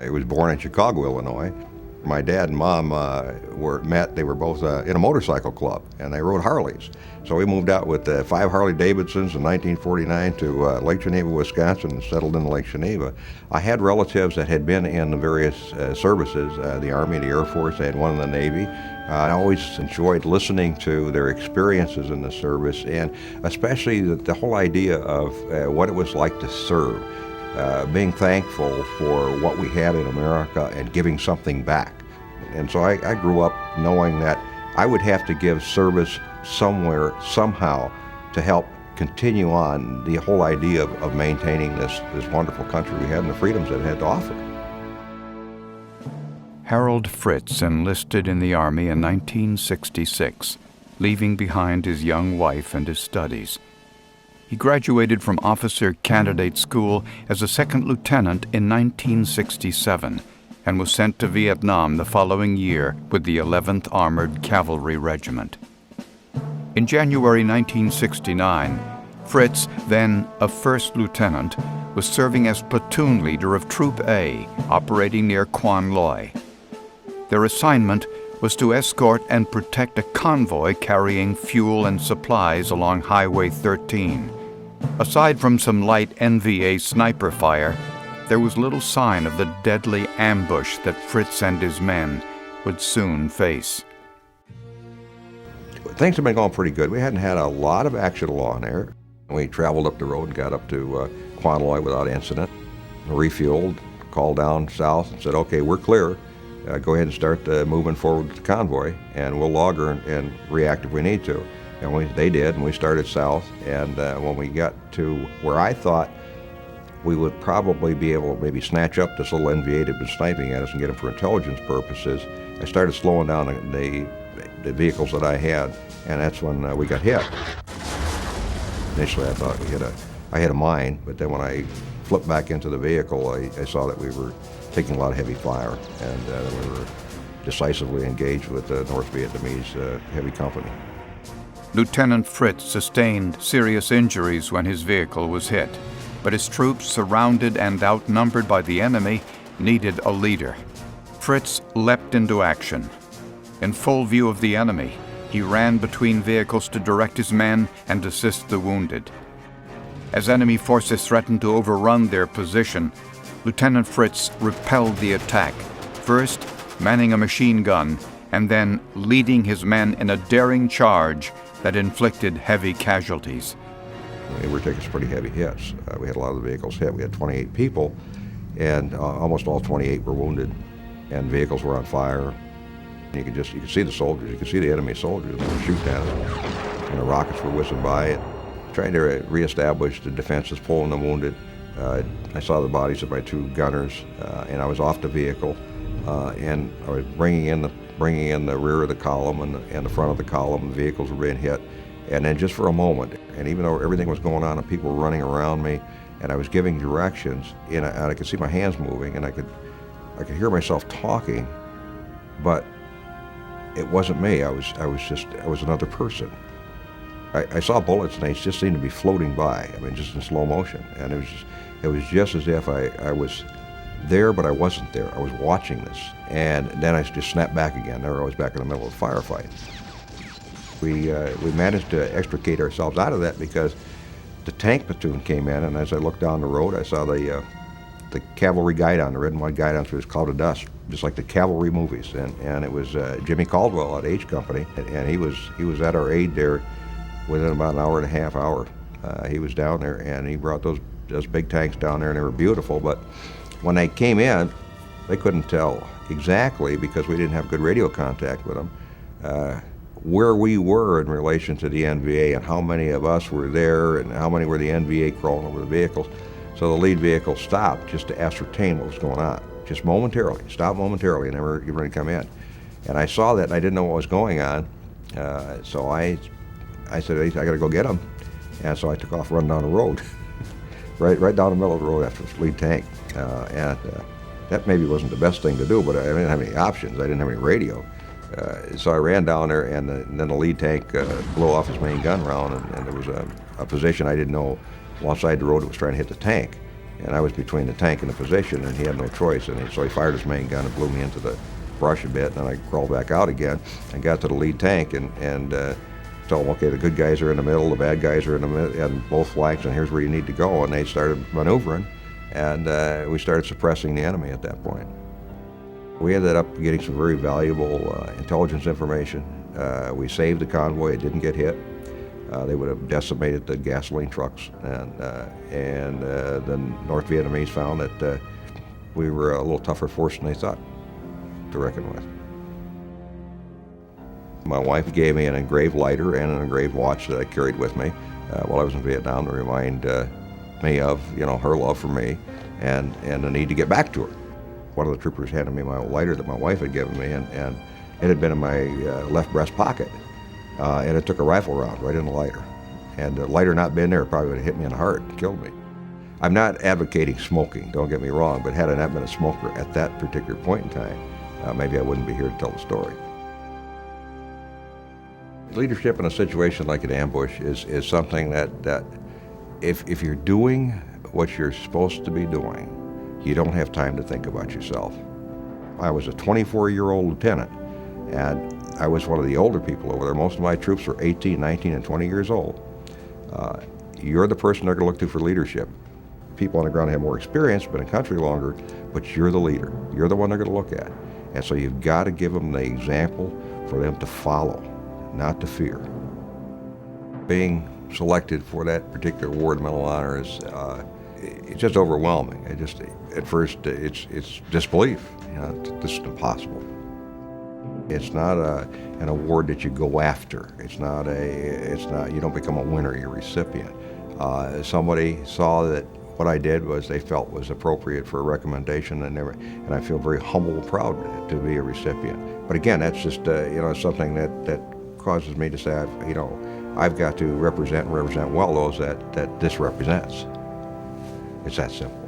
I was born in Chicago, Illinois. My dad and mom they were both in a motorcycle club, and they rode Harleys. So we moved out with 5 Harley-Davidsons in 1949 to Lake Geneva, Wisconsin, and settled in Lake Geneva. I had relatives that had been in the various services, the Army, the Air Force, I had one in the Navy. I always enjoyed listening to their experiences in the service, and especially the whole idea of what it was like to serve. Being thankful for what we had in America and giving something back. And so I grew up knowing that I would have to give service somewhere, somehow, to help continue on the whole idea of maintaining this wonderful country we had and the freedoms that it had to offer. Harold Fritz enlisted in the Army in 1966, leaving behind his young wife and his studies. He graduated from Officer Candidate School as a second lieutenant in 1967 and was sent to Vietnam the following year with the 11th Armored Cavalry Regiment. In January 1969, Fritz, then a first lieutenant, was serving as platoon leader of Troop A, operating near Quan Loy. Their assignment was to escort and protect a convoy carrying fuel and supplies along Highway 13. Aside from some light NVA sniper fire, there was little sign of the deadly ambush that Fritz and his men would soon face. Things have been going pretty good. We hadn't had a lot of action along there. We traveled up the road and got up to Quan Loy without incident, refueled, called down south and said, okay, we're clear. Go ahead and start moving forward with the convoy, and we'll log her and react if we need to. And they did, and we started south. And when we got to where I thought we would probably be able to maybe snatch up this little NVA that had been sniping at us and get them for intelligence purposes, I started slowing down the vehicles that I had, and that's when we got hit. Initially, I thought I had a mine, but then when I flipped back into the vehicle, I saw that we were taking a lot of heavy fire, and we were decisively engaged with the North Vietnamese heavy company. Lieutenant Fritz sustained serious injuries when his vehicle was hit, but his troops, surrounded and outnumbered by the enemy, needed a leader. Fritz leapt into action. In full view of the enemy, he ran between vehicles to direct his men and assist the wounded. As enemy forces threatened to overrun their position, Lieutenant Fritz repelled the attack, first manning a machine gun and then leading his men in a daring charge that inflicted heavy casualties. We were taking some pretty heavy hits. We had a lot of the vehicles hit. We had 28 people, and almost all 28 were wounded, and vehicles were on fire. You could see the soldiers. You could see the enemy soldiers. They were shooting at us, and the rockets were whizzing by. Trying to reestablish the defenses, pulling the wounded. I saw the bodies of my 2 gunners, and I was off the vehicle, and I was bringing in the rear of the column and the front of the column. The vehicles were being hit, and then just for a moment, and even though everything was going on and people were running around me, and I was giving directions, and I could see my hands moving, and I could hear myself talking, but it wasn't me. I was another person. I saw bullets, and they just seemed to be floating by. I mean, just in slow motion, and it was just as if I was there, but I wasn't there. I was watching this, and then I just snapped back again. There I was back in the middle of a firefight. We managed to extricate ourselves out of that because the tank platoon came in, and as I looked down the road, I saw the cavalry guidon, the red and white guidon through this cloud of dust, just like the cavalry movies, and it was Jimmy Caldwell at H Company, and he was at our aid there within about an hour and a half. He was down there, and he brought those big tanks down there, and they were beautiful, but when they came in, they couldn't tell exactly, because we didn't have good radio contact with them, where we were in relation to the NVA and how many of us were there and how many were the NVA crawling over the vehicles. So the lead vehicle stopped just to ascertain what was going on, just momentarily, stopped momentarily, and they were getting ready to come in. And I saw that, and I didn't know what was going on. So I said, I got to go get him. And so I took off, running down the road, right down the middle of the road after this lead tank. That maybe wasn't the best thing to do, but I didn't have any options. I didn't have any radio. So I ran down there, and then the lead tank blew off his main gun round, and there was a position I didn't know alongside the road that was trying to hit the tank. And I was between the tank and the position, and he had no choice. And so he fired his main gun and blew me into the brush a bit, and then I crawled back out again and got to the lead tank and told them, okay, the good guys are in the middle, the bad guys are in the middle, and both flanks, and here's where you need to go. And they started maneuvering, and we started suppressing the enemy at that point. We ended up getting some very valuable intelligence information. We saved the convoy. It didn't get hit. They would have decimated the gasoline trucks, and the North Vietnamese found that we were a little tougher force than they thought to reckon with. My wife gave me an engraved lighter and an engraved watch that I carried with me while I was in Vietnam to remind me of, her love for me and the need to get back to her. One of the troopers handed me my lighter that my wife had given me, and it had been in my left breast pocket. And it took a rifle round right in the lighter. And the lighter not been there, probably would have hit me in the heart and killed me. I'm not advocating smoking, don't get me wrong, but had I not been a smoker at that particular point in time, maybe I wouldn't be here to tell the story. Leadership in a situation like an ambush is something that if you're doing what you're supposed to be doing, you don't have time to think about yourself. I was a 24-year-old lieutenant, and I was one of the older people over there. Most of my troops were 18, 19, and 20 years old. You're the person they're going to look to for leadership. People on the ground have more experience, been in country longer, but you're the leader. You're the one they're going to look at. And so you've got to give them the example for them to follow, not to fear. Being selected for that particular award, Medal of Honor, it's just overwhelming. At first, it's disbelief. This is impossible. It's not an award that you go after. It's not. You don't become a winner. You're a recipient. Somebody saw that what I did was they felt was appropriate for a recommendation, and I feel very humble and proud to be a recipient. But again, that's just something that causes me to say, I've got to represent well those that this represents. It's that simple.